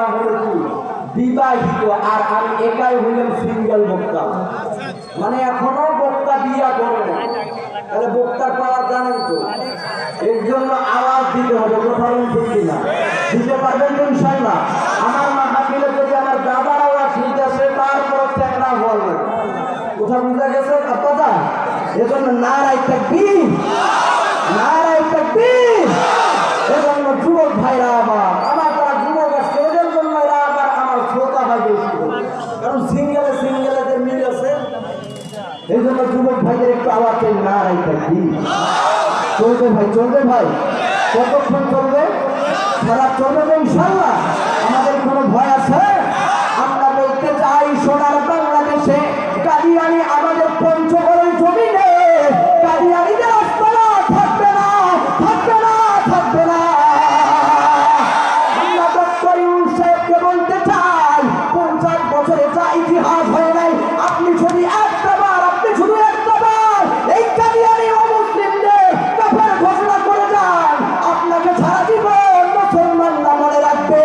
বক্তা হলো কি বিবাহিত, আর আমি একাই হইলাম সিঙ্গেল বক্তা। মানে এখনো বক্তা বিয়া করে না, তাহলে বক্তার পাওয়ার জানেন তো। এর জন্য আওয়াজ দিতে হবে, কোথাও ঠিক কিনা দিতে পারবেন তো ইনশাল্লাহ। আমার মাহফিলে যদি আমার দাদার আওয়াজ শুনতেছে তারপর চ্যাংড়া বলবে, কোথাও বুঝা গেছে আপনারা। এজন্য নারায়ে তাকবীর, নারায়ে তাকবীর। এজন্য যুবক ভাইরা আমার যারা যুবক আছে এদের জন্য এরা আবার আমার শ্রোতা ভাই বেশি, কারণ সিঙ্গেলে সিঙ্গেলেদের মিল আছে। এই জন্য যুবক ভাইদের একটু আওয়াজ চাই, নারায়ে তাকবীর। চলবে ভাই, চলবে ভাই, কতক্ষণ চলবে? সারা চলবে তো ইনশাল্লাহ। আমাদের কোনো ভয় আছে? আমরা বলতে চাই সোনার বাংলাদেশে কাদিয়ানী আমাদের পঞ্চগড়ের জমিনে কাদিয়ানীদের আস্তানা থাকবে না, থাকবে না, থাকবে না। আমরা ডক্টর ইউনূস সাহেবকে বলতে চাই 50 বছরে যা ইতিহাস হয় নাই, আপনি যদি একটাবার, আপনি শুধু একটাবার এই কাদিয়ানী অমুসলিমদের কাফের ঘোষণা করে যান, আপনাকে সারা জীবন মুসলমান না মনে রাখবে।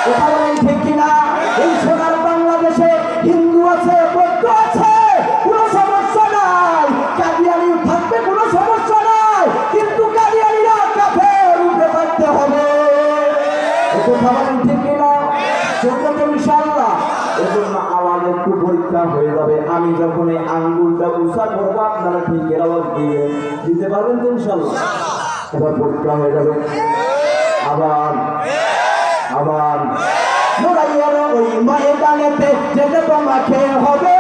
কথা বলেন ঠিক কিনা? এই সোনার বাংলাদেশে হিন্দু আছে, বৌদ্ধ আছে, কোনো সমস্যা নাই, কাদিয়ানী থাকবে, কোনো সমস্যা নাই, কিন্তু কাদিয়ানীরা কাফের উঠে থাকতে হবে। কথা বলেন ঠিক কিনা? চলবে তো ইনশাআল্লাহ। এজন্য আওয়াজ একটু পরীক্ষা হয়ে যাবে। আমি যখন এই আঙ্গুলটা উঁচা করবো আপনারা ঠিকের আওয়াজ দিবেন, দিতে পারবেন তো ইনশাআল্লাহ। এবার পরীক্ষা হয়ে যাবে। আবার আবার লড়াইয়ের ওই ময়দানেতে যেতে তোমাকে হবে,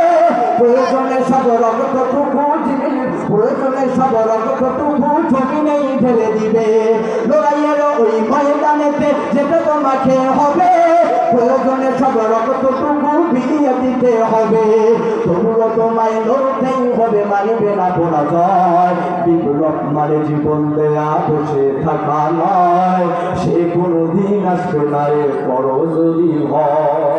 প্রয়োজনে সব রক্তটুকু, প্রয়োজনে সব রক্তটুকু জমিনেই ঢেলে দিবে। লড়াইয়ের ওই ময়দানেতে যেতে তোমাকে হবে, প্রয়োজনে সব রক্তটুকু বিলিয়ে দিতে হবে। তবুও তোমায় লড়তেই হবে, মানবে না পরাজয়। বিপ্লব মানে জীবন দেয়া, বসে থাকা নয়, সে কোনোদিন আসবে না রে বড় যদি হয়।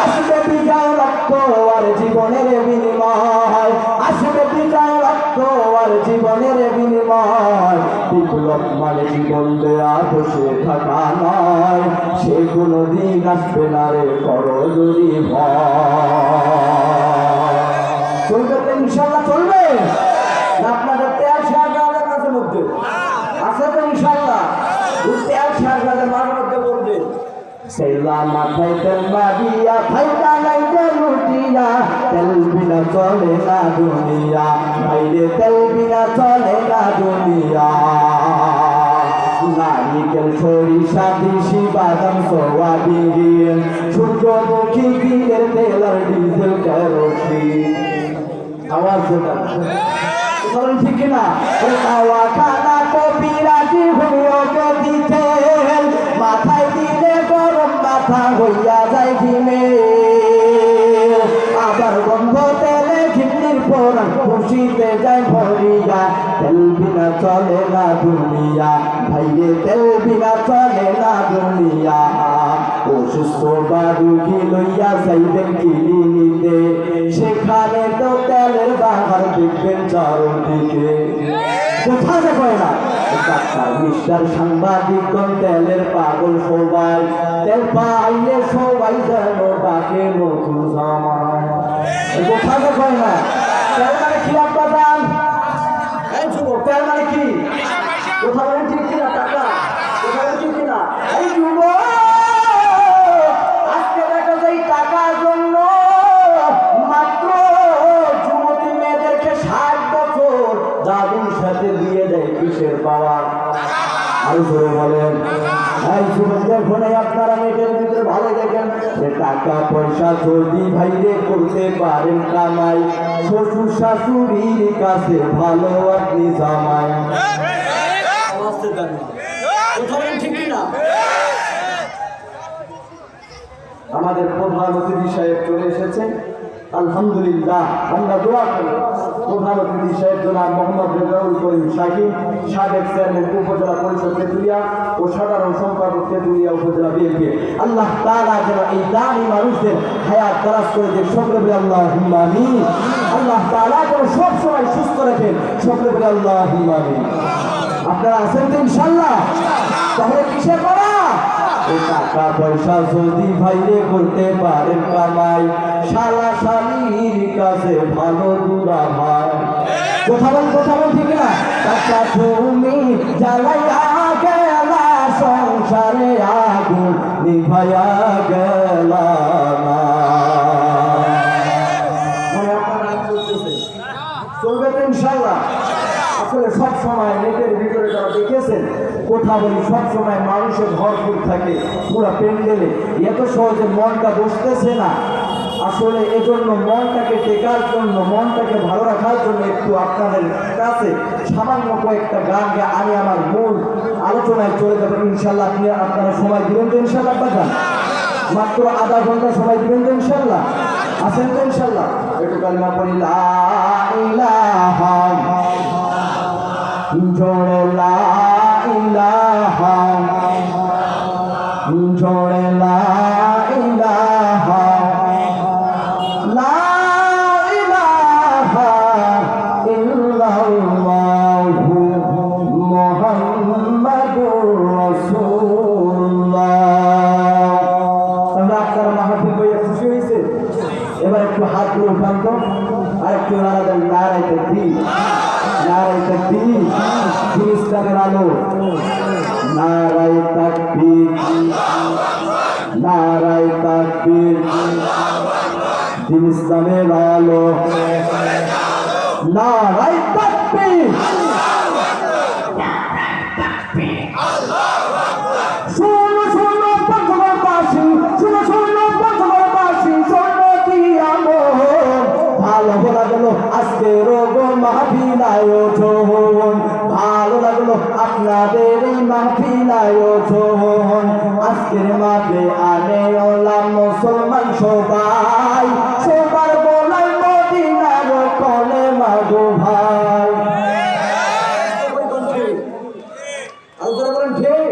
আসবে বিজয়, রক্ত আর জীবনের বিনিময়, আসবে বিজয়, রক্ত আর জীবনের বিনিময়। বিপ্লব মানে জীবন দেয়া, বসে থাকা নয়, সে কোনোদিন আসবে না রে বড় যদি ভয়। চলবে তো ইনশাল্লাহ? চলবে না? আপনাদের তেল শেয়ার করার কাছে মধ্যে আছে তো ইনশাল্লাহ? তেল শেয়ার করার মাঝে মধ্যে বলবে সেলা মাথায় তেল মারিয়া, ভাইটা নাই যে লুটিয়া, তেল বিনা চলে না দুনিয়া, ভাইরে তেল বিনা চলে না দুনিয়া। নারিকেল, সরিষা, তিসি, বাদাম, সোয়াবিন, সূর্যমুখী, তিলের তেল আর ডিজেল, কেরোসিন। আওয়াজ দেবেন ঠিক কিনা? খাওয়া খানা কবিরাজি হোমিওকে দিতে, মাথায় দিলে গরম মাথা হইয়া যায় ঘিমে। আবার গন্ধ তেলে ঘিন্নির পোড়ান খুশিতে যায় ভরিয়া, তেল বিনা চলে না দুনিয়া, ভাইরে তেল বিনা চলে না দুনিয়া। অসুস্থ বারুকি লইয়া যাইবেন ক্লিনিকে, সেখানে তো তেলের বাহার দেখবেন চারদিকে। কোথা যাবে না? ডাক্তার, মিস্টার, সাংবাদিকগণ তেলের পাগল সবাই, তেল পাইলে সবাই যেন ডাকে নতুন জামাই। কোথা যাবে না? তেল মানে কি আপনার? এই যুবক, তেল মানে কি? কোথা বলেন ঠিক কিনা? টাকা। কোথা বলেন ঠিক কিনা? এই যুবক, আজকে দেখা যায় টাকার জন্য মাত্র যুবতী মেয়েদেরকে 60 বছর জাদুর সাথে দিয়ে দেয় কিসের পাওয়ার। আরো জোরে বলেন। এই যুবকদের ফোনে আপনারা নেটের ভিতরে ভালো দেখেন, টাকা পয়সা যদি ভাইরে করতে পারেন কামাই, শ্বশুর শাশুড়ির কাছে ভালো আপনি জামাই। ঠিক না? আমাদের প্রধান অতিথি সাহেব চলে এসেছেন, আলহামদুলিল্লাহ। আমরা দোয়া করি প্রধান অতিথি সাহেব জনাব মোহাম্মদ রেজাউল করিম শাকিল, সাবেক চেয়ারম্যান উপজেলা পরিষদ তেঁতুলিয়া ও সাধারণ সম্পাদক তেঁতুলিয়া উপজেলা বিএনপি, আল্লাহ তাআলা যেন এই দামি মানুষদের হায়াত দারাজ করে দেন, সকলে বলে আল্লাহুম্মা আমিন। আল্লাহ তাআলা যেন সব সময় সুস্থ রাখেন, সকলে বলে আল্লাহুম্মা আমিন। আপনারা আছেন তো ইনশাআল্লাহ? তাহলে কিসের করা? এই টাকা পয়সা যদি ভাইরে করতে পারেন কামাই, শালা শালির কাছে ভালো দুলা ভাই। কথা বল ঠিক না? টাকা তুমি জ্বালাইয়া গেলা, সংসারে আগুন নিভাইয়া গেলা না। চলবে তো ইনশাল্লাহ? আসলে সব সময় নেটের ভিতরে যারা দেখেছেন কথা বলি, সব সময় মানুষের ভরপুর থাকে পুরা প্যান্ডেলে, এত সহজে মনটা বসতেছে না। আসলে এজন্য মনটাকে টেকার জন্য, মনটাকে ভালো রাখার জন্য একটু আপনাদের কাছে সামান্য কয়েকটা গান গিয়ে আমি আমার মূল আলোচনায় চলে যাবো ইনশাল্লাহ। আপনারা সময় দিবেন তো ইনশাল্লাহ? আপনারা মাত্র আধা ঘন্টা সময় দিবেন তো ইনশাল্লাহ? আছেন তো ইনশাল্লাহ? একটু কালিমা পড়ি, লা ইলাহা জোরে লা ইলাহা, জোরে লা ইলাহা, লা ইলাহা ইল্লাল্লাহু মুহাম্মাদুর রাসূলুল্লাহ। আমরা আপনারা মাহফিল হয়ে খুশি হয়েছে? এবার একটু হাত তুলে উঠান তো, আর একটু নারায়ে তাকবীর, নারায়ে তাকবীর, দিন ইসলামের আলো, নারায়ে তাকবীর, নারায়ে তাকবীর, দিন ইসলামের আলো, নারায়ে তাকবীর, শোনো শোনো পঞ্চগড়বাসী, শোনো শোনো পঞ্চগড়বাসী, শোনো কি আমল, ভালো লাগলো আজকে রোগ মাহফিল আয়োজন, ভালো লাগলো আপনাদের এই মাহফিল আয়োজন। আজকের মাঠে আনে ওলাম মুসলমান সবাই, সবার বলাই মদিনার কলে মাগো ভাই। আলোচনা করেন ঠিক?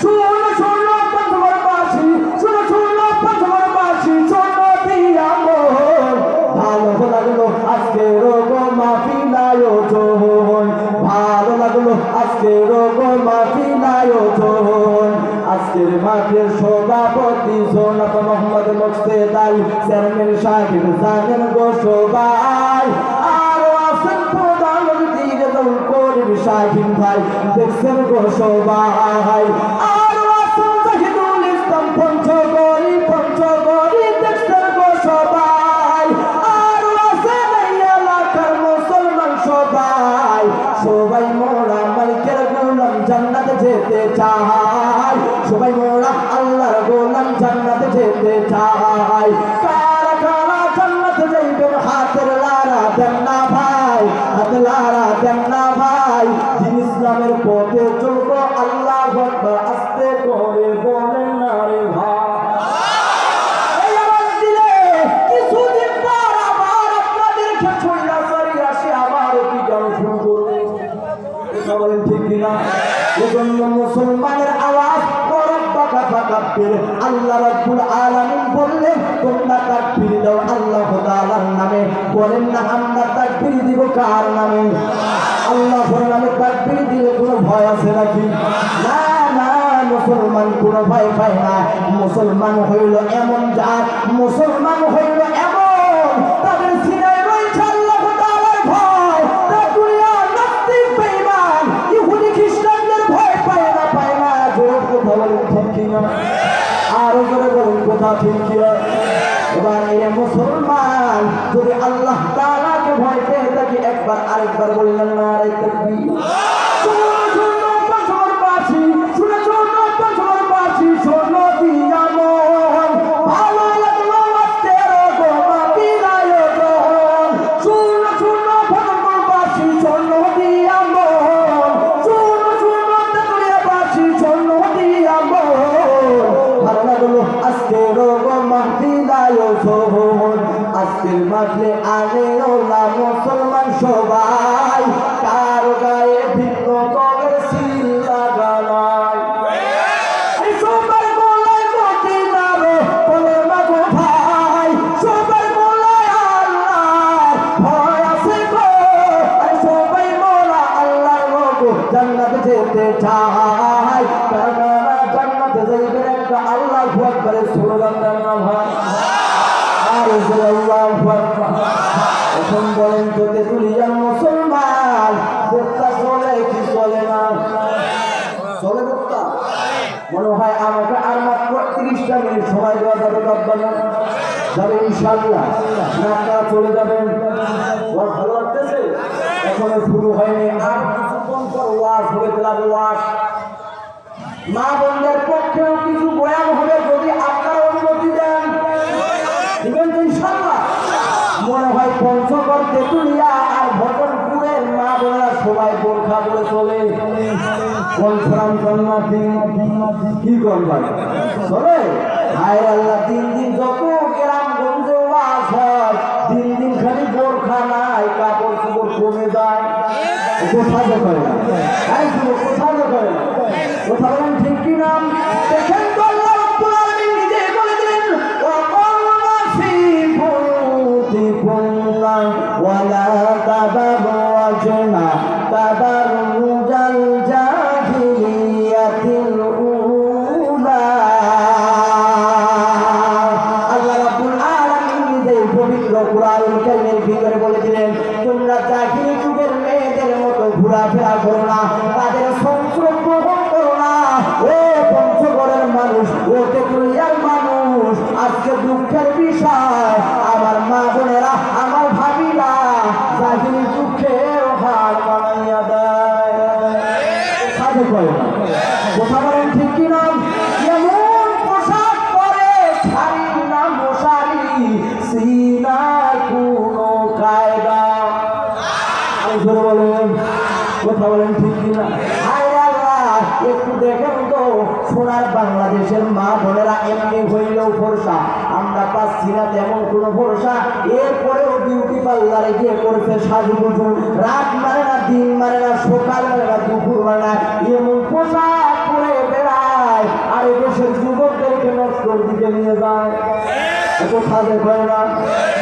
শোনো শোনো পঞ্চগড়বাসী, শোনো শোনো পঞ্চগড়বাসী, শোনো কি আমল, ভালো লাগলো আজকে রোগ মাহফিল আয়োজন, ভালো লাগলো আজকে রোগ মাহফিল আয়োজন। আজকের মাঠের সভাপতি জনাব মোহাম্মদ মোকসেদ আলী, চেয়ারম্যান সাহেব জানেন গো সবাই, আরো আছেন প্রধান অতিথি রেজাউল করিম শাহীন ভাই, দেখছেন গো সবাই, আরো আছেন জাহিদুল ইসলাম পঞ্চগড়ি, দেখছেন গো সবাই, আরো আছেন এই এলাকার মুসলমান সবাই, সবাই মোরা মালিকের গোলাম জান্নাতে যেতে চাই, সবাই মোরা আল্লাহর গোলাম জান্নাতে যেতে চাই। কারা কারা জান্নাতে যাইবেন হাতের লারা দেন না ভাই, হাতের লারা দেন না ভাই, দিন ইসলামের পথে চলবো আল্লাহু আকবার, আস্তে করে বলেন না রে ভাই। এই আমার দিলে কিছুদিন পর আবার আপনাদের ছড়িয়া ছড়িয়া আসে, আবার কি গান শুরু করবে, কথা বলেন ঠিক কিনা? এজন্য মুসলমানের আওয়াজ আল্লাহ রাব্বুল আলামিন বললেন তোমরা তাকবীর দাও আল্লাহ তাআলার নামে, বলেন না আমরা তাকবীর দিব কার নামে? আল্লাহর নামে তাকবীর দিলে কোনো ভয় আছে নাকি? না না, মুসলমান কোনো ভয় পায় না। মুসলমান হইল এমন জাত, মুসলমান হইল এমন তাদের সিনায় রয়েছে আল্লাহ তাআলার ভয়। তারা দুনিয়ার নাস্তিক বেঈমান ইহুদি খ্রিস্টানদের ভয় পায় না। জোরে কথা বলেন ঠিক কিনা? আরো জোরে বলেন কথা ঠিক কিনা? এবার এই মুসলমান যদি আল্লাহ তাআলাকে ভয় পেয়ে থাকি, একবার আরেকবার বললেন নারে তাকবীর। আজকের মাঠে আনে ওলা মুসলমান সবাই, কার গায়ে একটা আল্লাহু আকবারের স্লোগান দেন না ভাই? আর আল্লাহু আকবার। এখন বলেন তো তেতুলিয়ার মুসলমান বক্তা চলে কি চলে না? চলে বক্তা? মনে হয় আমাকে আর মাত্র 30টা মিনিট সময় দেওয়া যাবে, যাবে ইনশাআল্লাহ। না আপনারা চলে যাবেন? ভালো লাগতেছে? এখনো শুরু হয়নি, আর কিছুক্ষণ পর ওয়াজ হবে, তেলাওয়াত ওয়াজ। মা বোনদের পক্ষেও কিছু বয়ান হবে, যদি আপনারা অনুমতি দেন। দিবেন তো ইনশাআল্লাহ? মনে হয় পঞ্চগড়, তেতুলিয়া আর ভটনপুরের মা বোনেরা সবাই বোরখা পরে চলে। কি করবেন চলে? হায় আল্লাহ, দিন দিন যত গ্রামগঞ্জে ওয়াজ হয়, দিন দিন খালি বোরখা নাই, কাপড় চোপড় কমে যায়। কোথায় করে না? কোথায় করে না? কথা বলেন ঠিক কি নাম? দেখেন তো আল্লাহ রাব্বুল আলামিন নিজে বলে দিলেন, ওয়াকারনা ফি বুয়ুতিকুন্না ওয়ালা তাবাররাজনা তাবাররুজাল জাহিলিয়াতিল উলা। আল্লাহ রাব্বুল আলামিন নিজে পবিত্র কোরআনুল কারীমের ভিতরে বলে দিলেন, তোমরা জাহিলি যুগের মেয়েদের মতো ঘোরাফেরা করো না, তাদের সংস্রব গ্রহণ করো না। ও পঞ্চগড়ের মানুষ, ও তেতুলিয়ার মানুষ, আজকে দুঃখের বিষয়, আমার মা বোনেরা, আমার ভাবিরা জাহিলি দুঃখের হার বানাইয়া দেয়। সাথে করে না? কথা বলেন ঠিক কি নাম? এমন পোশাক পরে শাড়ি না মশারি, সিনার কোনো কায়দা। বলেন, কথা বলেন ঠিক কিনা? হায় আল্লাহ, একটু দেখেন তো সোনার বাংলাদেশের মা বোনেরা এমনি হইলেও ভরসা, আমরা পাচ্ছি না তেমন কোনো ভরসা। এরপরেও বিউটি পার্লারে গিয়ে করছে সাজুগুজু, রাত মানে না, দিন মানে না, সকাল মানে না, দুপুর মানে না, এমন পোশাক পরে বেড়ায়, আর এদেশের যুবকদেরকে নষ্ট দিকে নিয়ে যায়। এত সাজে করে না?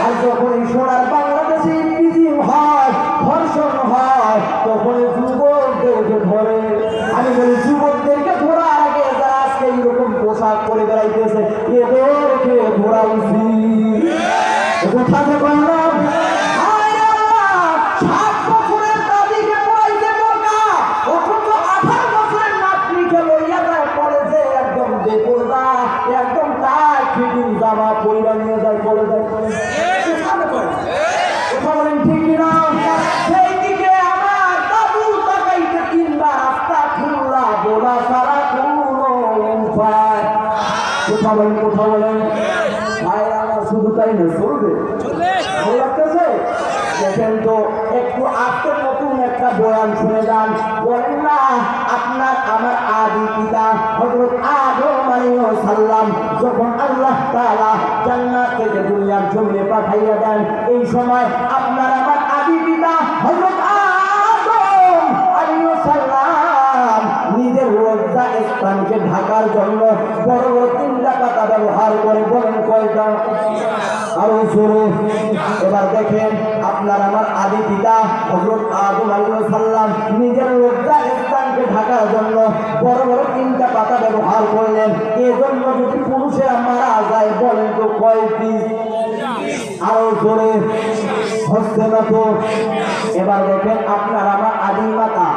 আর যখন এই সোনার বাংলাদেশে ইনভিজিং হয়, ধর্ষণ হয়, তখন যুবকদেরকে ধরে। আমি বলি, যুবকদেরকে ধরার আগে যারা আজকে এইরকম পোশাক পরে বেড়াইতেছে, এদেরকে ধরা উচিত। সাজে করে না? 7 বছরের দাদিকে পড়াইতে বোরকা, অথচ 18 বছরের নাতনিকে লইয়া যায় কলেজে, একদম বেপরদা, একদম টাই ফিটিং জামা পইরা নিয়ে যায় কলেজে। কথা বলেন ঠিক কিনা? সেই দিকে আমার দাদু তাকাইতে 3বার রাস্তা খুললা বলা সারা কোনো উপায়। কথা বলেন, কথা বলেন। ভাই আমার শুধু তাই না, চলবে? ভালো লাগতেছে? দেখেন তো, একটু আজকে নতুন একটা বয়ান শুনে যান। বলেন না, আপনার আমার আদি পিতা হযরত আদম আলাইহিস সালাম যখন আল্লাহ তাআলা জান্নাত থেকে দুনিয়ার জমিনে পাঠাইয়া দেন, এই সময় আপনার আমার আদি পিতা হযরত আদম আলাইহিস সালাম নিজের লজ্জা স্থানকে ঢাকার জন্য বড় বড় 3টা পাতা ব্যবহার করে। বলেন কয়টা? আরো জোরে। এবার দেখেন, আপনার আমার আদি পিতা হযরত আদম আলাইহিস সালাম নিজের লজ্জা স্থানকে ঢাকার জন্য বড় বড় 3টা পাতা ব্যবহার করলেন। এজন্য যদি পুরুষেরা মারা যায়, বলেন তো কয় পিস? আরো জোরে। হচ্ছে না তো? এবার দেখেন, আপনার আমার আদি মাতা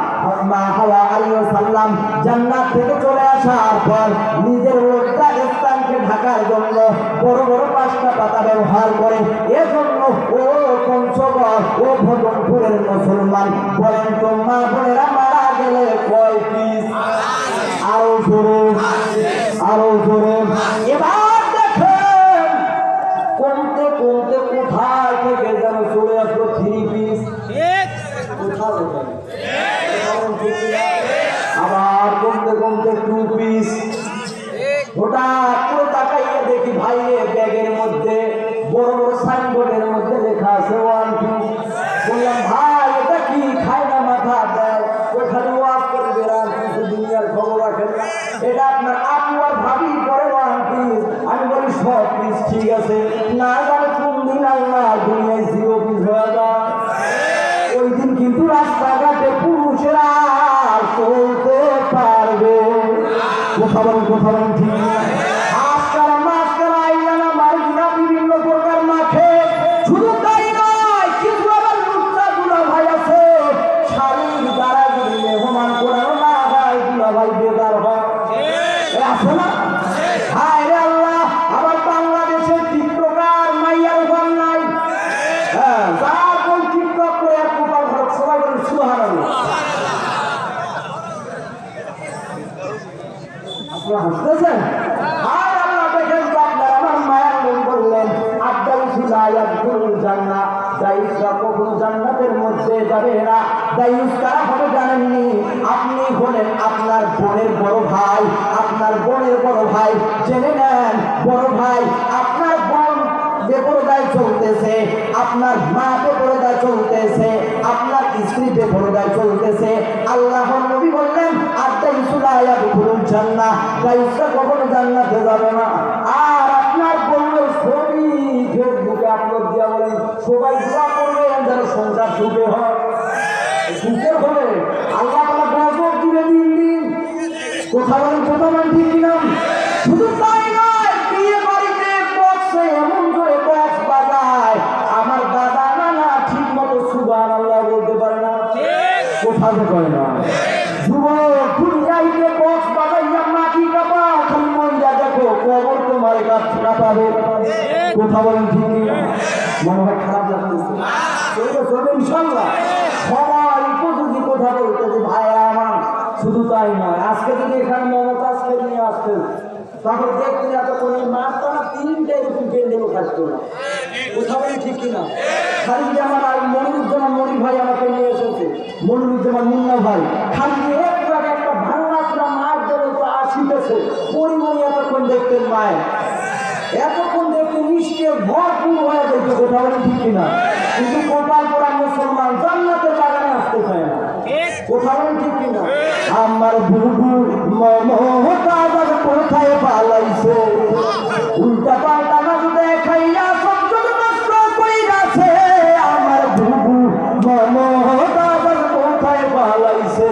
মা হাওয়া আলাইহিস সালাম জান্নাত থেকে চলে আসার পর নিজের লজ্জা স্থানকে ঢাকার জন্য বড় বড় 5টা পাতা ব্যবহার করে। এজন্য ও পঞ্চগড়, ও ভটনপুরের মুসলমান, বলেন তো মা বোনেরা মারা গেলে কয় পিস? আরো জোরে, আরো জোরে। এবার দেখেন, কমতে কমতে কোথায় থেকে যেন চলে আসলো 3 পিস। কোথায়? আবার কমতে কমতে 2 পিস। হঠাৎ করে তাকাইয়ে দেখি ভাইয়ের ব্যাগের মধ্যে বড় বড় সাইনবোর্ডের মধ্যে লেখা আছে 1 পিস। বললাম, ভাই এটা কি? খায় না মাথা দেয়, ওখানে ওয়াজ করে বেড়ান, কিছু দুনিয়ার খবর রাখেন না। এটা আপনার আপু আর ভাবি করে 1 পিস। আমি বলি, সব পিস ঠিক আছে, না জানে কোন দিন আল্লাহ দুনিয়ায় 0 পিস হয়ে যায়। ওই দিন কিন্তু রাস্তাঘাটে পুরুষেরা চলতে পারবে। কথা বলেন, কথা বলেন ঠিক। আছে না? হায় রে আল্লাহ, আবার বাংলাদেশে টিকটকার মাইয়ার ঘর নাই। হ্যাঁ, যার কোন টিকটক করে আর কোপাল ঘর সবাই বলে সুবহানাল্লাহ। আপনারা হাসতেছেন? আর আল্লাহ দেখেন তো, আপনার আমার মায়ার নবী বললেন আদাইসু লা ইয়াদখুলুল জান্নাহ, দায়ুসরা কখনো জান্নাতের মধ্যে যাবে না। দায়ুস কারা হবে জানেননি? আপনি হলেন আপনার বোনের বড় ভাই, আপনার বোনের বড় ভাই। জেনে নেন, বড় ভাই আপনার বোন বেপরদায় চলতেছে, আপনার মা বেপরদায় চলতেছে, আপনার স্ত্রী বেপরদায় চলতেছে। আল্লাহর নবী বললেন আদাইসু লা ইয়াদখুলুল জান্নাহ, দায়ুসরা কখনো জান্নাতে যাবে না। আর আপনার বোনের ছবি ফেসবুকে আপলোড দিয়া বলেন সবাই দোয়া করবেন যেন সংসার সুখে হয়, সুখের হবে। আল্লাহ তাআলা গজব দিবে দিন দিন। কথা বলেন, কথা বলেন ঠিক কিনা? শুধু তাই নয়, বিয়ে বাড়িতে বক্সে এমন করে বক্স বাজায়, আমার দাদা নানা ঠিক মতো সুবহানাল্লাহ বলতে পারে না, কথা তো কয় না। যুবক দুনিয়াতে বক্স বাজাইয়া মাটি কাপা, খালি মইরা দেখো কবর তোমার কাছে কাঁপাবে। কথা বলেন ঠিক কিনা? মনে হয় খারাপ লাগতেছে। চলবে ইনশাআল্লাহ। সবাই উপযোগী কথা বলতেছে ভাইরা আমার। শুধু তাই নয়, আজকে যদি এখানে মমতাজকে নিয়ে আসতে তখন দেখতে এতক্ষণ এই মাছটা 3টে এরকম প্যান্ডেলও থাকতো না। কথা বলেন ঠিক কিনা? খালি যেমন আর মনিরুজ্জামান মনি ভাই আমাকে নিয়ে এসেছে, মনিরুজ্জামান মুন্না ভাই, খালি একটু আগে একটা ভাঙা চূড়া মাছ ধরে তো আসিতেছে, পরিমণি এতক্ষণ দেখতেন মায়ের, এতক্ষণ দেখতে মিষ্টির ভরপুর হয়ে যেত। কথা বলেন ঠিক কিনা? কিন্তু কপাল পোড়া মুসলমান জান্নাতের বাগানে আসতে চায় না। কথা বলেন ঠিক কিনা? আমার বুবু মমতাজ কোথায় পালাইছে, উল্টা পাল্টা নাচ দেখাইয়া সংযোগ নষ্ট কইরাছে। আমার বুবু মমতাজ কোথায় পালাইছে।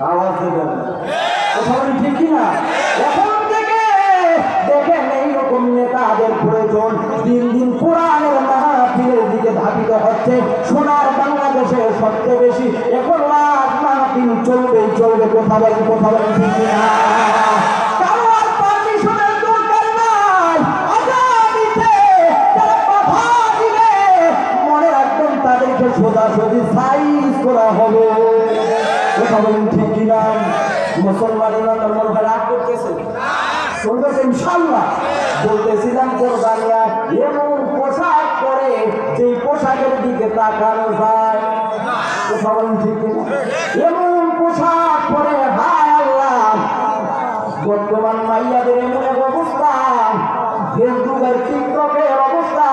আওয়াজ দেবেন। কথা বলেন ঠিক কিনা? এখন থেকে দেখেন এইরকম নেতাদের প্রয়োজন। দিন দিন কোরআনের মাহফিলের দিকে ধাবিত হচ্ছে। সোনার বাংলাদেশে সবচেয়ে বেশি এখন রাত মাহফিল চলবেই চলবে। কথা বলেন, কথা বলেন ঠিক কিনা? কারো আর পারমিশনের দরকার নাই। আগামীতে যারা কথা দিবে মনে রাখবেন তাদেরকে সোজাসুজি সাইজ করা হবে। কথা বলেন ঠিক কিনা? মুসলমানেরা মনে হয় রাগ করতেছে, শুনবেন ইনশাআল্লাহ। বলতেছিলাম কোরবানিয়া এমন পোশাক পরে যে পোশাকের দিকে তাকানো যায়। কথা বলেন ঠিক কিনা? এমন পোশাক পরে হায় আল্লাহ, বর্তমান মাইয়াদের এমন এক অবস্থা, ফেসবুকের টিকটকের অবস্থা,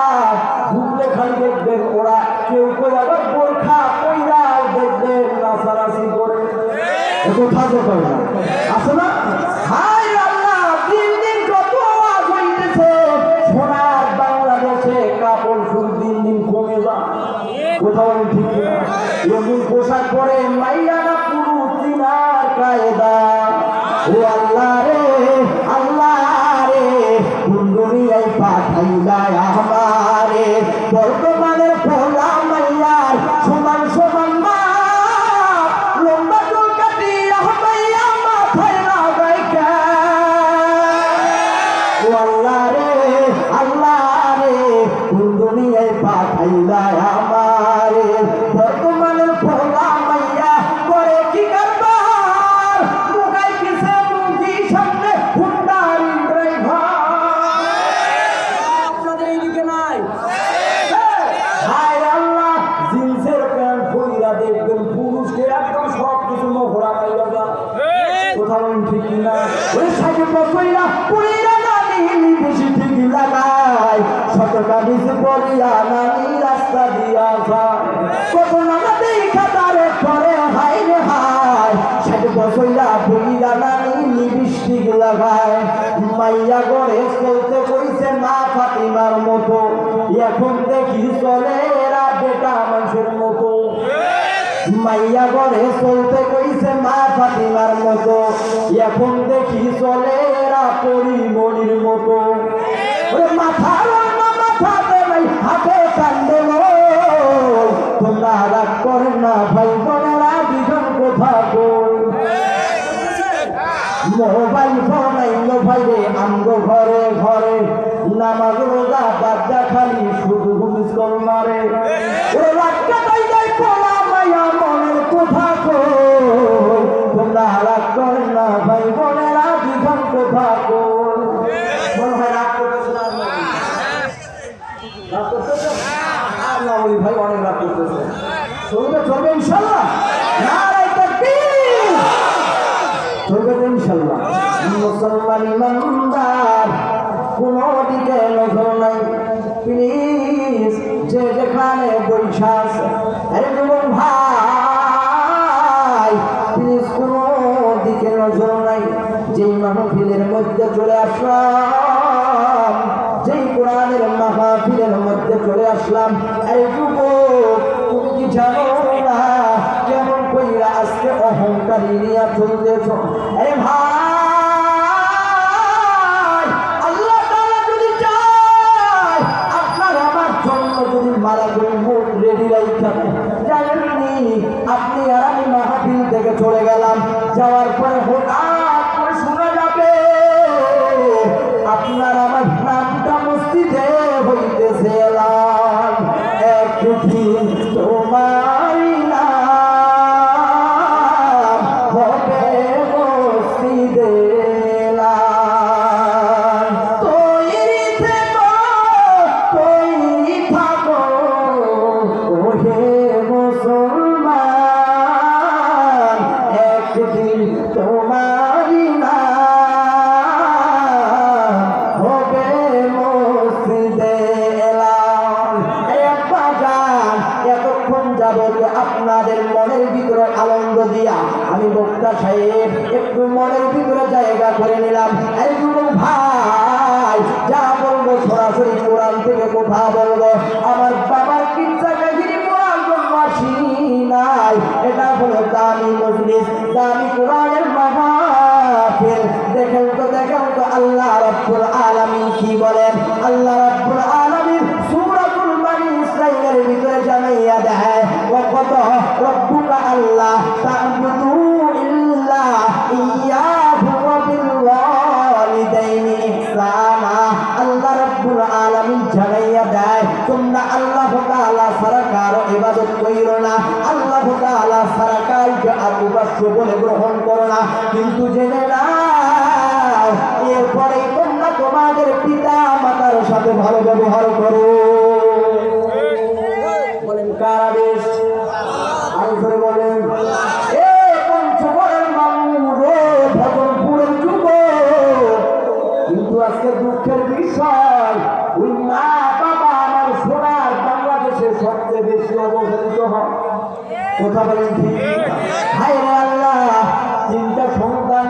ঘুরলে খালি দেখবেন ওরা কেউ কেউ আবার বোরখা কইরা দেখবেন নাচানাচি করে। কথা তো করে না, আছে না? হায় আল্লাহ, দিন দিন কত আওয়াজ হইতেছে। সোনার বাংলাদেশে কাপড় শুরু দিন দিন কমে যায়। কোথাও আমি ঠিক না। এমন পোশাক পরে মাইয়ারা পুরুষ চিনার কায়দা। ও আল্লাহ রে, আল্লাহ রে, কোন দুনিয়ায় পাঠাইলা আমারে। বর্তমানের পোলা মাইয়ার সমান সমান মা, লম্বা চুল কাটিয়া মাইয়া মাথায় লাগাই কে। ও আল্লাহ রে, আল্লাহ রে, কোন দুনিয়ায় পাঠাইলা আমারে। বর্তমানের পোলা মাইয়া করে কি কারবার, মুখাই পিছে মুখি সামনে হুন্ডারি ড্রাইভার। আপনাদের এইদিকে নাই? হায় আল্লাহ, জিন্সের প্যান্ট পরিরা দেখবেন পুরুষকে একদম সব কিছু মহড়া পাইয়া যায়। কোথাও ঠিক কিনা? ওই সাইকেল পয়রা পরিরা নানি বেশি ঠিক লাগায়, শতকা বেশি পরিয়া নানি রাস্তা দিয়া যায়। কত নানা দেখা তারে করে হাই রে হাই, সাইকেল পয়রা পরিরা নানি লিপস্টিক লাগায়। মাইয়া গড়ে চলতে কইছে মা ফাতিমার মতো, এখন দেখি চলে এরা বেটা মানুষের মতো। মাইয়া গড়ে চলতে কইছে মা ফাতিমার মতো, এখন দেখি চলে এরা পরিমণির মতো। মাথার মাথাতে নাই হাতে কান্দে, তোমরা রাগ করেন না ভাই বোনেরা, বিজন কোথা কই। মোবাইল ফোন আইলো ভাইরে আমগো ঘরে ঘরে, নামাজ রোজা বাদ খালি শুধু মিস কল মারে। ও রাতটা তাই যাই পোলা মায়া মনের কথা কই, তোমরা রাগ করেন না ভাই বোনেরা জীবন কথা কই। মনে হয় রাগ করতেছে না, রাগ করতেছে আর না বলি ভাই অনেক রাগ করতেছে। চলবে চলবে ইনশাল্লাহ, নারায়ে তাকবীর, চলবে তো ইনশাল্লাহ। মুসলমান ইমানদার কোনো দিকে নজর নাই, প্লিজ যে যেখানে বৈশা আছে আরে যুবক ভাই প্লিজ কোনো দিকে নজর নাই। যেই মাহফিলের মধ্যে চলে আসলাম, যেই কোরআনের মাহফিলের মধ্যে চলে আসলাম, আরে যুবক তুমি কি জানো না কেমন কইরা আজকে অহংকারী নিয়ে চলতেছ? আরে ভাই আল্লাহ তাআলা যদি চায় আপনার আমার জন্য যদি মারা গই মুখ রেডি রাখেন, জানেননি আপনি আর আমি মাহফিল থেকে চলে গেলাম, যাওয়ার পরে হঠাৎ করে শোনা যাবে আপনার আমার নামটা মসজিদে হইতেছে এলাম, একদিন তোমার নাম হবে মসজিদে এলাম। তৈরি থেকো, তৈরি থাকো ওহে মুসলমান, একদিন তোমার নাম হবে মসজিদে এলাম। এতক্ষণ যাবত আপনাদের মনের ভিতরে আনন্দ দিয়া আমি বক্তা সাহেব একটু মনের ভিতরে জায়গা করে নিলাম। এই যুবক ভাই যা বলবো সরাসরি কোরআন থেকে কথা বলবো, আমার বাবার কিচ্ছা কাহিনী কোরআন জন্য আসি নাই। এটা হলো দামি মজলিস, দামি কোরআনের মাহফিল। দেখেন তো আল্লাহ রাব্বুল আলামিন কি বলেন? আল্লাহ রাব্বুল আলামিন সূরাতুল বনী ইসরাঈলের ভিতরে জানাইয়া দেয়, ওয়া ক্বাদা রাব্বুকা আল্লাহ তা'বুদু ইল্লা ইয়্যাহু ওয়া বিল ওয়ালিদাইনি ইহসানা। আল্লাহ রাব্বুল আলামিন জানাইয়া দেয় তোমরা আল্লাহ তাআলা ছাড়া কারো ইবাদত কইরো না, আল্লাহ তাআলা ছাড়া কাউকে উপাস্য বলে গ্রহণ করো না। কিন্তু জেনে নাও এরপরে তোমরা তোমাদের পিতা মাতার সাথে ভালো ব্যবহার করো। বলেন কার আদেশ? আরো ধরে বলেন এ পঞ্চগড়ের মামুর ভজনপুরের যুবক। কিন্তু আজকে দুঃখের বিষয় ওই মা বাবা আমার সোনার বাংলাদেশে সবচেয়ে বেশি অবহেলিত হয়। কথা বলেন ঠিক? হায় রে আল্লাহ, তিনটা সন্তান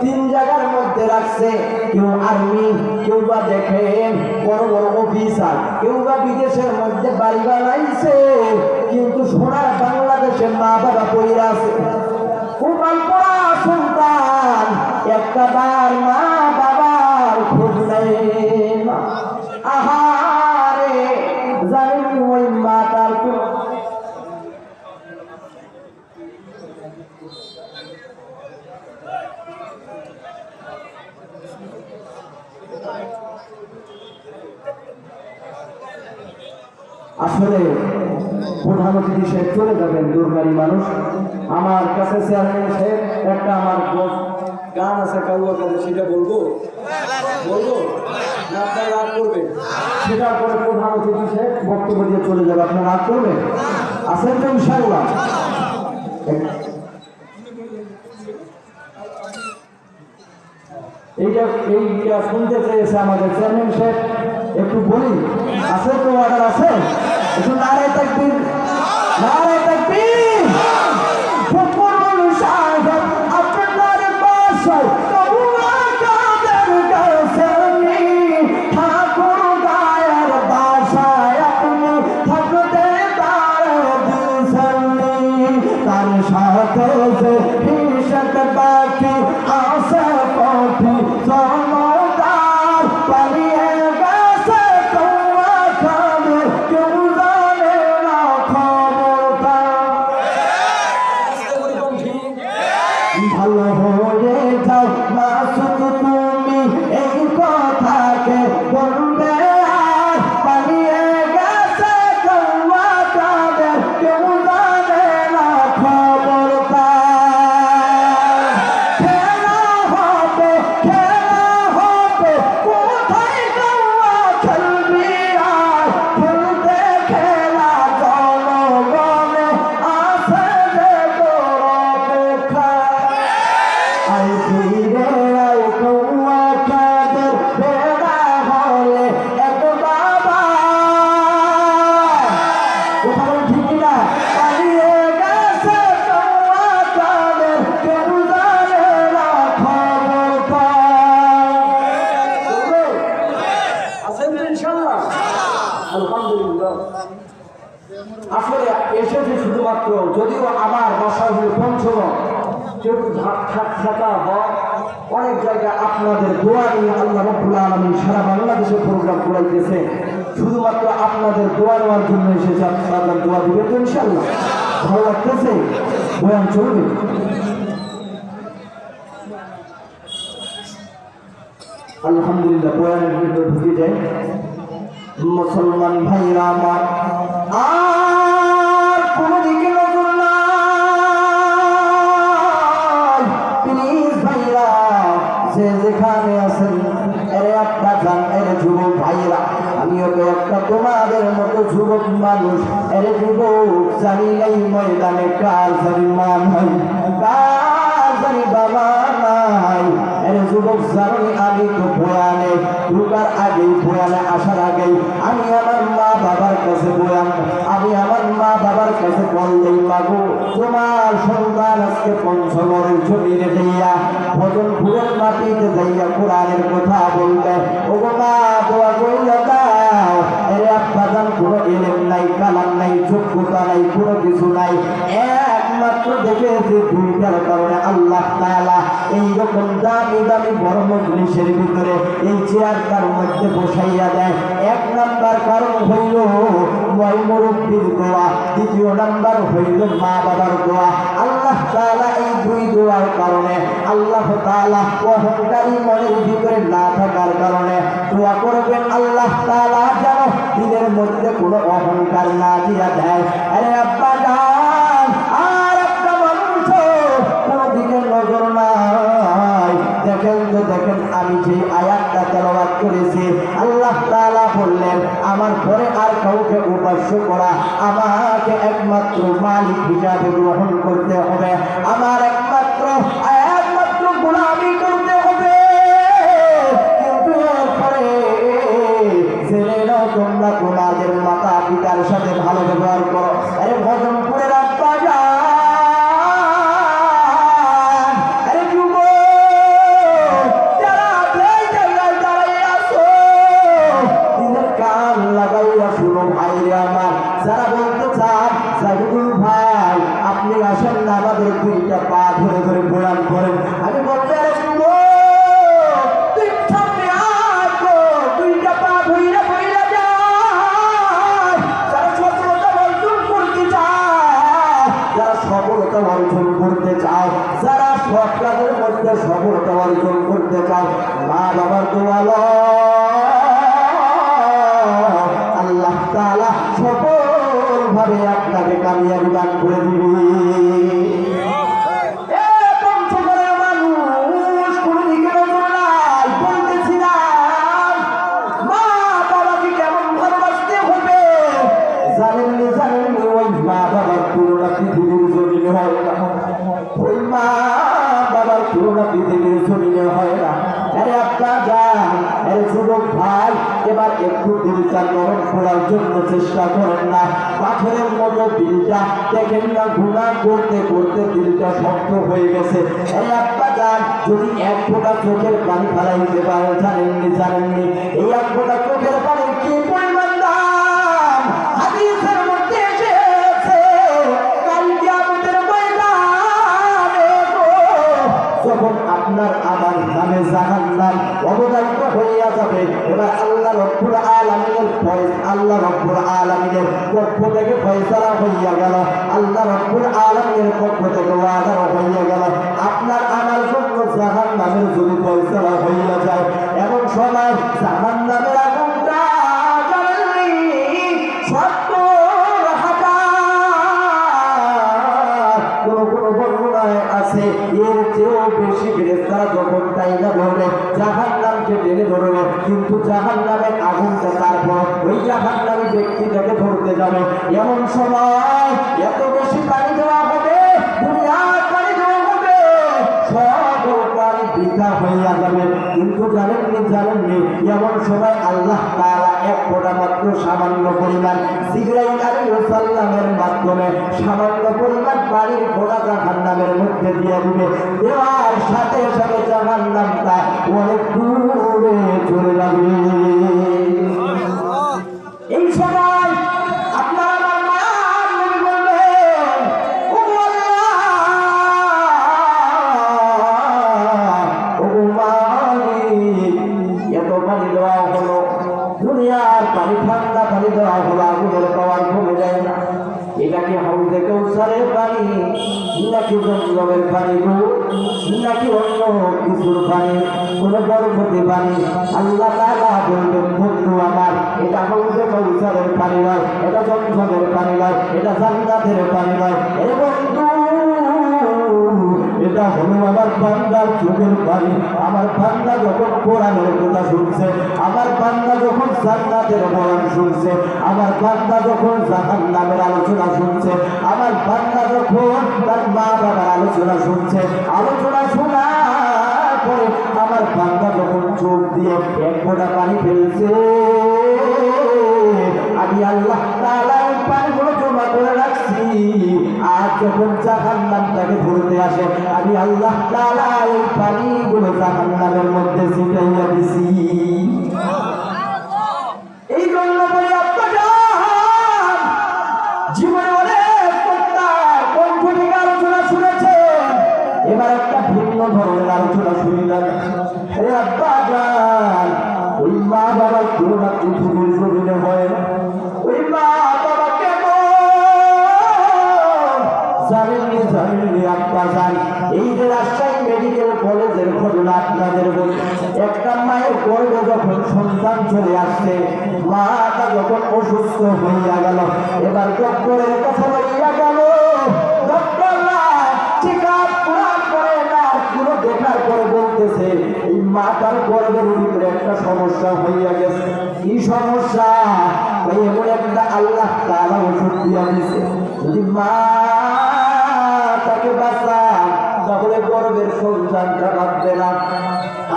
তিন জায়গার মধ্যে রাখছে, কেউ আর্মি, কেউ বা দেখেন বড় বড় অফিসার, কেউ বা বিদেশের মধ্যে বাড়ি বানাইছে, কিন্তু সোনার বাংলাদেশের মা বাবা পইরা আছে। কোরআন পড়া সন্তান একটা বার মা বাবার খোঁজ নেই। আহারে জানেন ওই মা তার আসলে প্রধান অতিথি সাহেব চলে যাবেন, দূরগাড়ি মানুষ। আমার কাছে চেয়ারম্যান সাহেব একটা আমার গান আছে কাউয়া কাছে, সেটা বলবো না আপনারা রাগ করবেন? সেটার পরে প্রধান অতিথি সাহেব বক্তব্য দিয়ে চলে যাবে, আপনারা রাগ করবেন? আছেন তো ইনশাআল্লাহ? এইটা শুনতে চেয়েছে আমাদের চেয়ারম্যান সাহেব, একটু বলি। আছে তো অর্ডার আছে? একটু নারায়ে তাকবীর, নারায়ে তাকবীর। ফখরুল সাহেব আপনার বাসায় কবুয়া কাদের কাছে ঠাকুর গায়ের বাসায় আপনি থাকতে তার দিশানি, তার সাথে যে হিসাব বাকি আছে কঠি জনতার পালিয়ে গেছে তোমা খাবে কেউ জানে না ক্ষমতা। ভালো হয়ে যাও আসলে এসেছে শুধুমাত্র, যদিও আমার বাসা হলো পঞ্চগড়, যেহেতু ঢাকা বা অনেক জায়গায় আপনাদের দোয়া নিয়ে আল্লাহ রাব্বুল আলামিন সারা বাংলাদেশে প্রোগ্রাম করাইতেছে, শুধুমাত্র আপনাদের দোয়া নেওয়ার জন্য এসেছে। আপনাদের দোয়া দিবেন তো ইনশাআল্লাহ? ভালো লাগতেছে? বয়ান চলবে? আলহামদুলিল্লাহ, বয়ানের ভিতর ঢুকে যায়। মুসলমান ভাইরা আমার, আর কোন দিকে নজর নাই। প্লিজ ভাইরা, যে যেখানে আছেন, এরে একটা জান, এরে যুবক ভাইরা, আমিও তো একটা তোমাদের মতো যুবক মানুষ। এরে যুবক, জানি নাই ময়দানে কার জানি মা নাই, কার জানি বাবা নাই। এরে যুবক, জানি আমি তো বয়ানে ঢুকার আগেই, বয়ানে আসার আগেই আমি আমার মা বাবার কাছে বয়ান, আমি আমার মা বাবার কাছে বল দেই, মাগো তোমার সন্তান আজকে পঞ্চগড়ের জমিনে যাইয়া ভজনপুরের মাটিতে যাইয়া কোরআনের কথা বলবে। ও মা, দোয়া কইরা দাও। এরে আব্বা জান, কোনো ইলম নাই, কালাম নাই, যোগ্যতা নাই, কোনো কিছু নাই, একমাত্র দেখেছি দুইটার কারণে আল্লাহ তাআলা এইরকম দামি দামি বড় মজলিসের ভিতরে এই চেয়ারটার মধ্যে বসাইয়া দেয়। এক নাম্বার কারণ হইল ওই মুরব্বীর দোয়া, দ্বিতীয় নাম্বার হইল মা বাবার দোয়া। আল্লাহ তাআলা এই দুই দোয়ার কারণে, আল্লাহ তাআলা অহংকারী মনের ভিতরে না থাকার কারণে দোয়া করবেন আল্লাহ তাআলা যেন দিনের মধ্যে কোনো অহংকার না দিয়া দেয়। আরে আব্বা জান, আর একটা মানুষ কোনো দিকে নজর নাই। দেখেন তো দেখেন, আমি যে আয়াতটা তেলাওয়াত করেছি, আল্লাহ তাআলা বললেন আমার পরে আর কাউকে উপাস্য করা, আমাকে একমাত্র মালিক হিসাবে গ্রহণ করতে হবে, আমার একমাত্র গোলামি করতে হবে। কিন্তু এরপরে জেনে নাও, তোমরা তোমাদের মাতা পিতার সাথে ভালো ব্যবহার করো। আরে ভজনপুরের আব্বা জান, যারা বলতে চান সাইদুল ভাই আপনি আসেন না, আমাদের দুইটা পা ধরে ধরে বয়ান করেন, আমি বলতে তুই সামনে আসো, দুইটা পা ধইরা বইরা যায়। যারা সফলতা অর্জন করতে চায়, যারা সফলতা অর্জন করতে চায়, যারা সব কাজের মধ্যে সফলতা অর্জন করতে চায়, মা বাবার দোয়া আল্লাহ তাআলা সফলভাবে আপনাকে কামিয়াবি দান করে দিবে। পঞ্চগড়ের মানুষ কোনো দিকে নজর নাই। বলতেছিলাম মা বাবাকে কেমন ভালোবাসতে হবে, জানেননি জানেননি? ওই মা বাবার তুলনা পৃথিবীর জমিনে হয় না, ওই মা বাবার তুলনা পৃথিবীর জমিনে হয় না। আরে আব্বা জান, আরে যুবক ভাই, এবার একটু দিলটা নরম করার জন্য চেষ্টা করেন না। পাথরের মতো দিলটা দেখেন না, গুনাহ করতে করতে দিলটা শক্ত হয়ে গেছে। আরে আব্বা জান, যদি এক ফোঁটা চোখের পানি ফেলাইতে পারে, জানেননি এই এক ফোঁটা চোখের পানি কি পরিমাণ দাম? হাদিসের মধ্যে এসেছে কাল কিয়ামতের ময়দানে যখন আপনার আমার নামে জাহান্নাম অবধারিত হইয়া যাবে, এবার আল্লাহ রাব্বুল আলামিনের পক্ষ থেকে ফয়সালা হইয়া গেল, আল্লাহ রাব্বুল আলামিনের পক্ষ থেকে ওয়াদা হইয়া গেল, আপনার আমার জন্য জাহান্নামের যদি ফয়সালা হইয়া যায়, এমন সময় জাহান্নামের আগুনটা জ্বালানি 70,000, কোন বর্ণনায় আছে এর চেয়েও বেশি ফেরেশতারা যখন টাইনা ধরবে, জাহান্নামকে টেনে ধরবে, কিন্তু জাহান্নামের আগুনটা তারপর ওই জাহান্নামী ব্যক্তিটাকে ধরতে যাবে। এমন সময় এত বেশি পানি দেওয়া হবে, দুনিয়ার পানি দেওয়া হবে, সকল পানি বৃথা হইয়া যাবে। কিন্তু জানেননি এমন সময় আল্লাহ তাআলা এক ফোঁটা মাত্র সামান্য পরিমাণ জিবরাইল আলাইহিস সালামের মাধ্যমে সামান্য পরিমাণ পানির ফোঁটা জাহান্নামের মধ্যে দিয়ে দিবে। দেওয়ার সাথে সাথে জাহান্নামটা অনেক দূরে চলে যাবে। এই সময় আপনার আমার মা নাকি হাউজে কাউসারের পানি, নাকি জমজমের পানি গো, নাকি অন্য কিছুর পানি, কোন বরকতি পানি? আল্লাহ তাআলা বলবেন বন্ধু আমার, এটা হাউজে কাউসারের পানি নয়, এটা জমজমের পানি নয়, এটা জান্নাতের পানি নয়, এ বন্ধু এটা হলো আমার বান্দার চোখের পানি। আমার বান্দা যখন কোরআনের কথা শুনছে, আমার বান্দা যখন জান্নাতের বয়ান শুনছে, আমার বান্দা যখন জাহান্নামের আলোচনা শুনছে, আমার বান্দা যখন তার মা বাবার আলোচনা শুনছে, আলোচনা শোনার পরে আমার বান্দা যখন চোখ দিয়ে এক ফোঁটা পানি ফেলছে, আমি আল্লাহ তাআলা এই পানিগুলো জমা করে রাখছি। আর যখন জাহান্নামটাকে ধরতে আসে, আমি আল্লাহ তাআলা এই পানিগুলো জাহান্নামের মধ্যে ছিটাইয়া দিছি। এই জন্য বলি আপনারা জীবনে অনেক বক্তার কণ্ঠ থেকে আলোচনা শুনেছেন, এবার একটা ভিন্ন ধরনের আলোচনা শুনলাম। হে আব্বা জান, ওই মা বাবা কেউ না পৃথিবীর জমিনে হয় না, ওই মা বাবা কেমন জানেননি? জানেননি আব্বা জান? এই যে রাজশাহী মেডিকেল কলেজের ঘটনা আপনাদের বলি, একটা মায়ের গর্ভে যখন সন্তান চলে আসছে, মাটা যখন অসুস্থ হইয়া গেল, এবার ডক্টরের কথা লইয়া গেল, ডক্টররা চেক আপ করার পরে নার্সগুলো দেখার পরে বলতেছে এই মাতার গর্ভের ভিতরে একটা সমস্যা হইয়া গেছে। কি সমস্যা? এমন একটা আল্লাহ তাআলা ওষুধ দিয়া দিছে, যদি মা তাকে বাঁচান তাহলে গর্ভের সন্তানটা বাঁচবে না,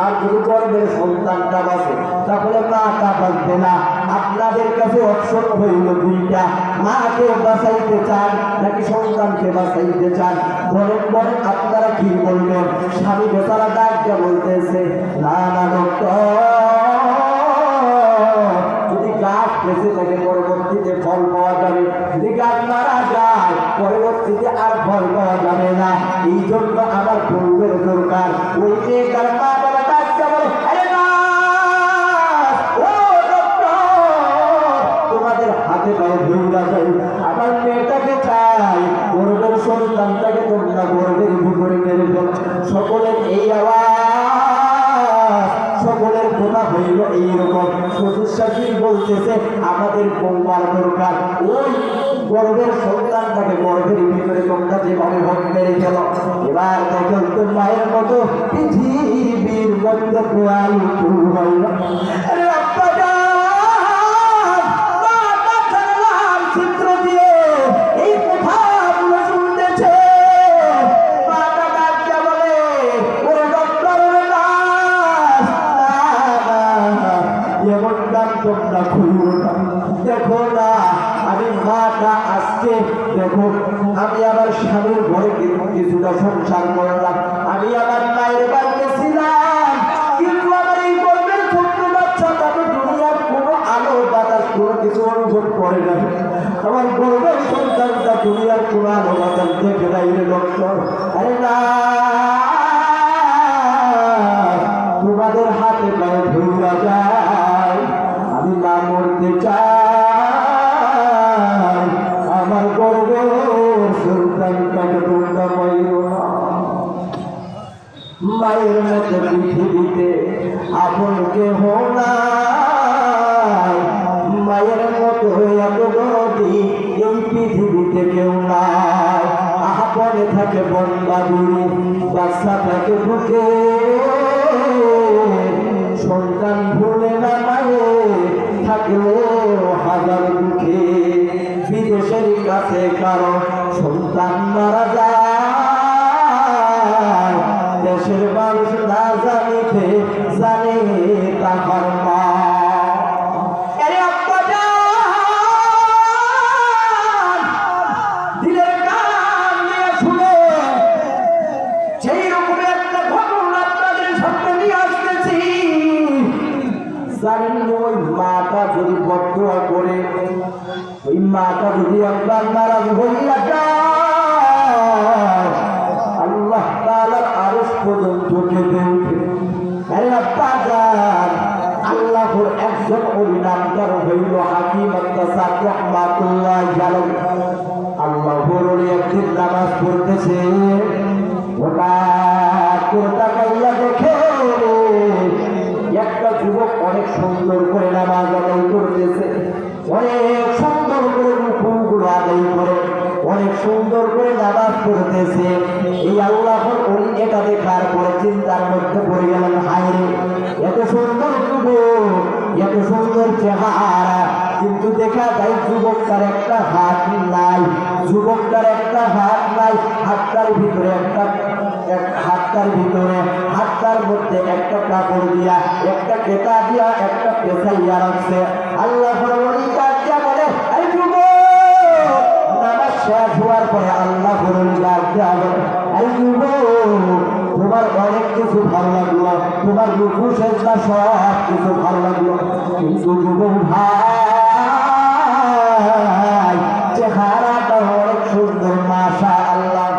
আর যদি গর্ভের সন্তানটা বাঁচে তাহলে মাটা বাঁচবে না। আপনাদের কাছে অপশন হইল দুইটা, মাকে বাঁচাইতে চান নাকি সন্তানকে বাঁচাইতে চান? বলেন বলেন, আপনারা কি বলবেন? স্বামী বেচারা ডাক দিয়ে বলতেছে, না না ডক্টর, যদি গাছ বেঁচে থাকে পরবর্তীতে ফল পাওয়া যাবে, যদি গাছ মারা যায় পরবর্তীতে আর ফল পাওয়া যাবে না। এই জন্য আমার গর্বের দরকার। ওই মেয়েটার মা বাবা ডাক দিয়ে বলে, আরে না, ও ডক্টর, তোমাদের হাতে পায়ে ধরে যাই, আমার মেয়েটাকে চাই, গর্বের সন্তানটাকে তোমরা গর্বের ভিতরে মেরে ফেলো। সকলের এই আওয়াজ, সকলের কথা হইল এইরকম। শ্বশুর শাশুড়ি বলতেছে আমাদের বৌমার দরকার, ওই গর্বের সন্তানটাকে গর্বের ভিতরে তোমরা যেভাবে হোক মেরে ফেল। এবার দেখো তো মায়ের মতো পৃথিবীর মধ্যে কোয়াল হইল। আরে আব্বা জান, মাটা জানলার চিত্র দিয়ে এই কথাগুলো শুনতেছে। মাটা ডাক্তার বলে, ওরে ডক্টর, ওরে নার্স, এমন কাম তোমরা খুঁড়ো না। দেখো না, আমি মাটা আজকে দেখো, আমি আমার স্বামীর ঘরে কিছুটা সংসার করলাম, আমি আমার মায়ের বাড়িতে ছিলাম, কিন্তু আমার এই গর্বের ছোট্ট বাচ্চা তাকে দুনিয়ার কোনো আলো বাতাস কোনো কিছু অনুভব করে না। আমার গর্বের সন্তানটা দুনিয়ার কোনো আলো বাতাস দেখে নাই রে ডক্টর। আরে না, তোমাদের হাতে পায়ে ধরে যায়, আমি না মরতে চাই, আমার গর্বের সন্তানটাকে তোমরা মাইরো না। মায়ের মতো পৃথিবীতে আপন কেহ নাই, মায়ের মতো এত গতি এই পৃথিবীতে কেউ নাই। আপনে থাকে বন্দা বুড়ি, বাচ্চা থাকে বুকে, সন্তান ভুলে না মায়ে থাকলেও হাজার দুঃখে। বিদেশের কাছে কারো সন্তান মারা যায়, দেশের মানুষ না জানিতে জানে তাহার মা। দিলের কান নিয়ে শুনে সেই রকম একটা ঘটনা আপনাদের সামনে নিয়ে আসতেছি। জানেন ওই মাটা যদি বদদুয়া করে, ওই মাটা যদি একবার নারাজ হইয়া যায়, আল্লাহ তাআলার আরশ পর্যন্ত কেঁপে ওঠে। আরে আব্বা জান, আল্লাহর একজন ওলি নামদার হইল হাকিম আত-তাসাদ রাহমাতুল্লাহি আলাইহি। আল্লাহ একদিন নামাজ পড়তেছে, হঠাৎ করে তাকাইয়া দেখে একটা যুবক অনেক সুন্দর করে নামাজ আদায় করতেছে, অনেক সুন্দর করে রুকুগুলো আদায় করে অনেক সুন্দর করে নামাজ পড়তেছে। এই আল্লাহর ওলি এটা দেখার পরে চিন্তার মধ্যে পড়ে গেলেন, হায়রে এত সুন্দর যুবক, এত সুন্দর চেহারা, কিন্তু দেখা যায় যুবকটার একটা হাত নাই, যুবকটার একটা হাত নাই, হাতটার ভিতরে হাতটার মধ্যে একটা কাপড় দিয়া, একটা কেতা দিয়া, একটা পেছাইয়া রাখছে। আল্লাহর ওলি কাজটা বলে, এই যুবক, নামাজ শেষ হওয়ার পরে আল্লাহর ওলি কাজটা বলে, এই যুবক, তোমার অনেক কিছু ভালো লাগলো, তোমার রুকু সেজদা সব কিছু ভালো লাগলো, কিন্তু যুবক ভাই, চেহারাটা অনেক সুন্দর, মাশাআল্লাহ।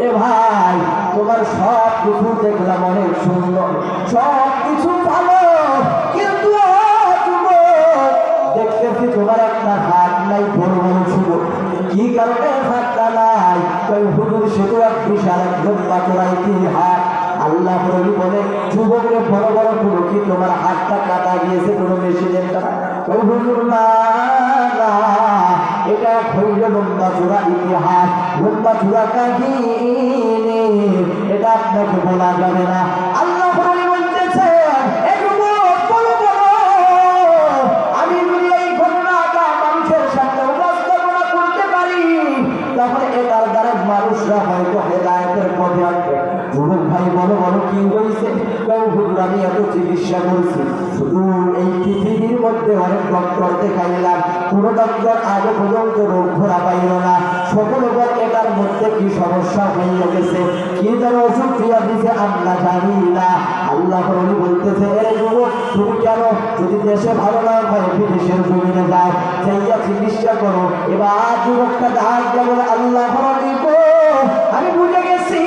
এ ভাই, তোমার সব কিছু দেখলাম অনেক সুন্দর, সব কিছু ভালো, কিন্তু দেখতেছি তোমার একটা হাত নাই, বড় বড় যুবক, কি কারণে হাতটা নাই? হুজুর, সে তো এক বিশাল একদম পাচড়া ইতিহাস। আল্লাহ বলে, যুবকের বড় বড় কোনো কি তোমার হাতটা কাটা গিয়েছে কোনো মেশিনের দ্বারা? হুজুর না, এটা হইল লম্বা চূড়া ইতিহাস, লম্বা চূড়া কাহিনী, এটা আপনাকে বলা যাবে না। আল্লাহ বলতেছে, আমি যদি এই ঘটনাটা মানুষের সামনে উপস্থাপনা করতে পারি, তাহলে এটার দ্বারা মানুষরা হয়তো হেদায়েতের পথে আসবে। যুবক ভাই, বলো বলো কি হয়েছে? হুজুর, আমি এত চিকিৎসা করছি, শুধু এই পৃথিবীর মধ্যে অনেক ডক্টর দেখাইলাম, কোনো ডক্টর আগে পর্যন্ত রোগ ধরা পাইল না। সকল রোগ এটার মধ্যে কি সমস্যা হয়ে গেছে, কি যেন ওষুধ দিয়া দিছে আমরা জানি না। আল্লাহ বলতেছে, এই যুবক, তুমি কেন যদি দেশে ভালো না হয় বিদেশের জমিনে যাও, যাইয়া চিকিৎসা করো। এবার যুবকটা ডাক দিয়ে বলে, আল্লাহ আমি বুঝে গেছি,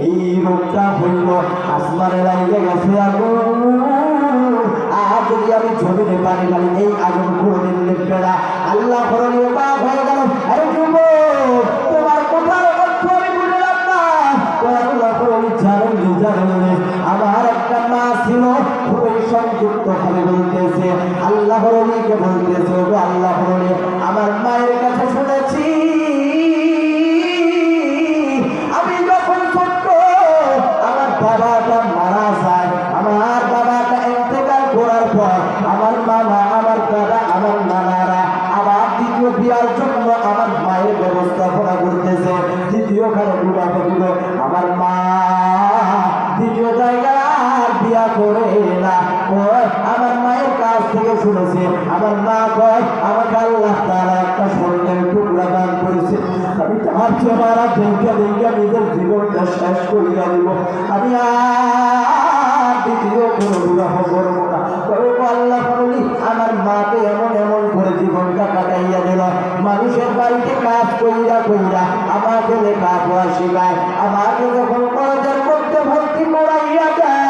এই রোগটা হইল আসমানে লাগিয়ে গেছে আগুন, আর যদি আমি জমিনে পানি ঢালি এই আগুন কোনদিন লিখবে না। আল্লাহ অবাক হয়ে গেল, আরে যুবক, তোমার কথার অর্থ আমি বুঝলাম না। আল্লাহ জানেন, আমার একটা মা ছিল, খুবই সংযুক্ত ভাবে বলতেছে, আল্লাহ কে বলতেছে, আল্লাহ আমার মায়ের কাছে শুনেছি, আমি যখন ছোট্ট আমার বাবাটা মারা যায়, আমার বাবাটা ইন্তেকাল করার পর আমার মামা, আমার দাদা, আমার নানারা আবার দ্বিতীয় বিয়ার জন্য আমার মায়ের ব্যবস্থাপনা করতেছে। দ্বিতীয়খানে দুটো আমার মা দ্বিতীয় জায়গায় আর বিয়া করে না। আমার মায়ের কাছ থেকে শুনেছে, আমার মা কয়, আমাকে আল্লাহ তাআলা একটা স্বর্ণের টুকরা দান করেছে, আমি তার চেহারা দেখে নিজের জীবনটা শেষ করিয়া দিব, আমি আর দ্বিতীয় কোনো বিবাহ করবো না। আল্লাহ বলি, আমার মাকে এমন এমন করে জীবনটা কাটাইয়া দিল, মানুষের বাড়িতে কাজ কইরা আমাকে লেখাপড়া শেখায়, আমাকে যখন কলেজের মধ্যে ভর্তি করাইয়া দেয়,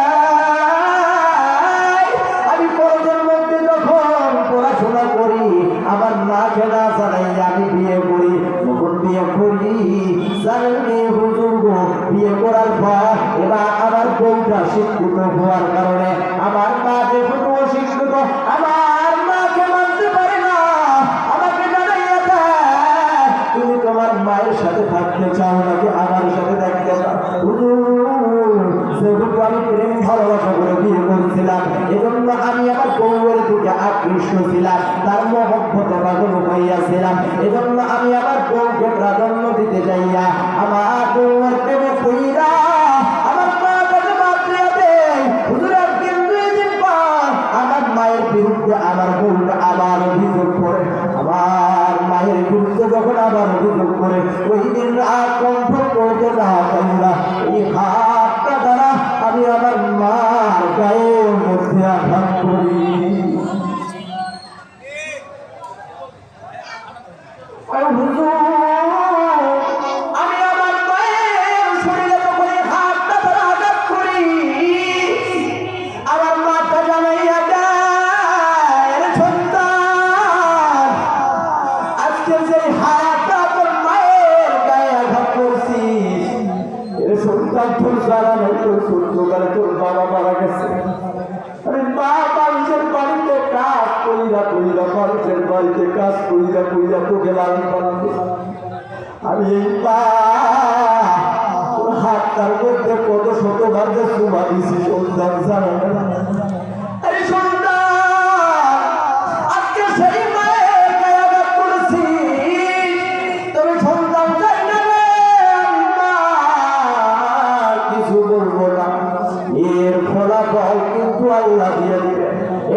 আমি কলেজের মধ্যে যখন পড়াশোনা করি, আমার মাকে না জানাইয়া আমি বিয়ে করি। যখন বিয়ে করি, বিয়ে করার পর এবার আমার বউটা শিক্ষিত হওয়ার কারণে আমার মা যেহেতু অশিক্ষিত, আমার মাকে মানতে পারে না, আমাকে জানাইয়া দেয়, তুমি তোমার মায়ের সাথে থাকতে চাও নাকি আমার সাথে থাকতে চাও? যেহেতু আমি প্রেম ভালোবাসা করে বিয়ে করেছিলাম, এজন্য আমি আমার বউয়ের দিকে আকৃষ্ট ছিলাম, তার মহব্বতে পাগল হইয়াছিলাম, এজন্য আমি আমার বউকে প্রাধান্য দিতে চাইয়া আমার বউয়ের প্রেমে পইরা আমার মা তাকে বাদ দিয়া দেয়। হুজুর, একদিন দুই দিন পর আমার মায়ের বিরুদ্ধে আমার বউটা আবার অভিযোগ করে, আমার মায়ের বিরুদ্ধে যখন আবার অভিযোগ করে, ওই দিন রাত কণ্ঠ করতে না পাইলা, এই হাতটা দ্বারা আমি আমার মার গায়ের মধ্যে আঘাত করি। আমি আমার মায়ের শরীরে যখন হাতটা দ্বারা আঘাত করি, আমার মাটা জানাইয়া দেয়, সন্তান তোর জানা নাই, তোর ছোট্টকালে তোর বাবা মারা গেছে। আরে মা মানুষের বাড়িতে কাজ কইরা কইরা, মানুষের বাড়িতে কাজ কইরা কইরা তোকে লালন পালন করছে। আমি এই মা তোর হাতটার মধ্যে কত শতবার যে চুমা দিছি সন্তান জানা না। আরে সন্তান আজকে সেই মায়ের গায়ে আঘাত করেছি, তবে সন্তান চাই না রে, আমি মা কিছু বলবো না, এর ফলাফল কিন্তু আল্লাহ দিয়ে দিবে।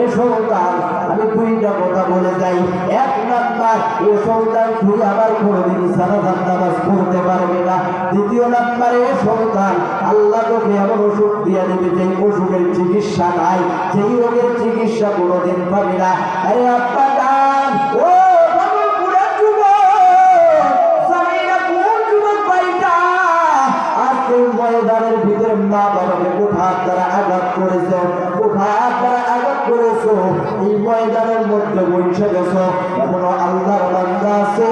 এ সন্তান আমি দুইটা কথা বলে যাই। এক নাম্বার, এ সন্তান তুই আবার কোনোদিন জানাজার নামাজ পড়তে পারবে না। দ্বিতীয় নাম্বার, এ সন্তান আল্লাহ তোকে এমন ওষুধ দিয়ে দেবে যেই ওষুধের চিকিৎসা নাই, যেই রোগের চিকিৎসা কোনোদিন পাবি না। আরে আব্বা জান, ও ভাগলপুরের যুবক, জানি না কোন যুবক ভাইটা আজকে ময়দানের ভিতরে মা বাবাকে কোথার দ্বারা আঘাত করেছে, কোথার দ্বারা আঘাত করেছো, এই ময়দানের মধ্যে বসে গেছো, এমন আল্লাহর বান্দা আছে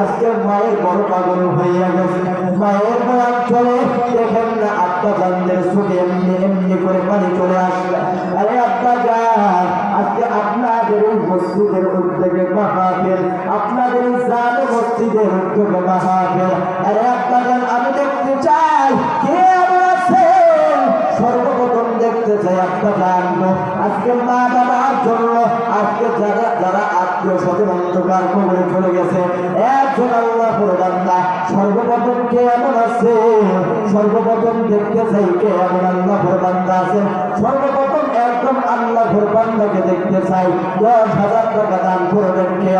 আজকে মায়ের বড় পাগল হইয়া গেছে। মায়ের বয়ান চলে, দেখেন না আব্বা জানদের চোখে এমনি এমনি করে পানি চলে আসবে। আরে আব্বা জান, আজকে আপনাদের এই মসজিদের উদ্যোগে মাহফিল, আপনাদের এই জানে মসজিদের উদ্যোগে মাহফিল। আরে আব্বা জান, আমি দেখতে চাই কে আমার আছে, সর্বপ্রথম দেখতে চাই আব্বা জান আজকে মা বাবার জন্য, আজকে যারা যারা আত্মীয় স্বজন অন্ধকার কবরে চলে গেছে, একজন আল্লাহ বান্দা সর্বপ্রথম কে এমন আছে, সর্বপ্রথম দেখতে চাই কে এমন আল্লাহ বান্দা আছে। সর্বপ্রথম একদম আল্লাহ বান্দাকে দেখতে চাই, 10,000 টাকা দান করবেন কে